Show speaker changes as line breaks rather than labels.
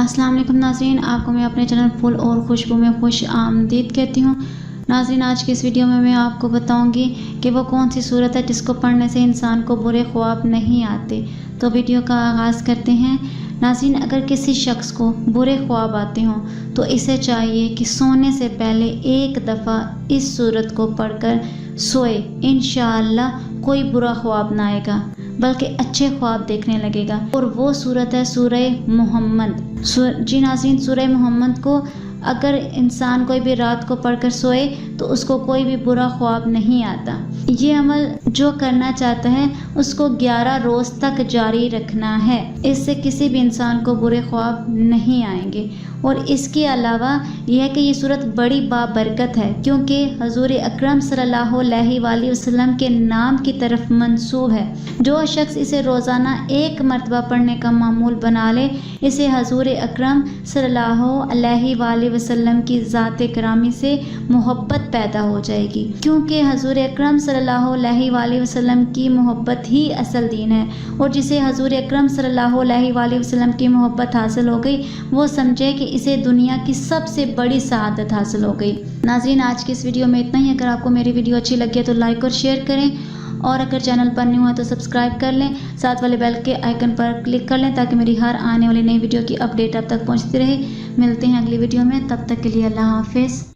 अस्सलाम वालेकुम नाज़रीन, आपको मैं अपने चैनल फूल और खुशबू में खुश आमदीद कहती हूँ। नाज़रीन, आज की इस वीडियो में मैं आपको बताऊंगी कि वो कौन सी सूरत है जिसको पढ़ने से इंसान को बुरे ख्वाब नहीं आते। तो वीडियो का आगाज़ करते हैं। नाज़रीन, अगर किसी शख्स को बुरे ख्वाब आते हों तो इसे चाहिए कि सोने से पहले एक दफ़ा इस सूरत को पढ़कर सोए। इंशाअल्लाह कोई बुरा ख्वाब ना आएगा बल्कि अच्छे ख्वाब देखने लगेगा। और वो सूरत है सूरह मोहम्मद। जी नाज़रीन, सूरह मोहम्मद को अगर इंसान कोई भी रात को पढ़कर सोए तो उसको कोई भी बुरा ख्वाब नहीं आता। ये अमल जो करना चाहता है उसको 11 रोज़ तक जारी रखना है। इससे किसी भी इंसान को बुरे ख्वाब नहीं आएंगे। और इसके अलावा यह है कि ये सूरत बड़ी बाबरकत है क्योंकि हजूर अकरम सल्लल्लाहु अलैहि वसल्लम के नाम की तरफ मंसूब है। जो शख्स इसे रोज़ाना एक मरतबा पढ़ने का मामूल बना ले, इसे हजूर अकरम सल्लल्लाहु अलैहि वसल्लम की ज़ात करामी से मोहब्बत पैदा हो जाएगी। क्योंकि हजूर अकरम सल्लल्लाहु अलैहि वसल्लम की मोहब्बत ही असल दीन है। और जिसे हजूर अकरम सल्लल्लाहु अलैहि वसल्लम की मोहब्बत हासिल हो गई, वो समझे कि इसे दुनिया की सबसे बड़ी सआदत हासिल हो गई। नाज़रीन, आज की इस वीडियो में इतना ही। अगर आपको मेरी वीडियो अच्छी लगी है तो लाइक और शेयर करें, और अगर चैनल पर न्यू है तो सब्सक्राइब कर लें। साथ वाले बेल के आइकन पर क्लिक कर लें ताकि मेरी हर आने वाली नई वीडियो की अपडेट आप तक पहुंचती रहे। मिलते हैं अगली वीडियो में, तब तक के लिए अल्लाह हाफिज़।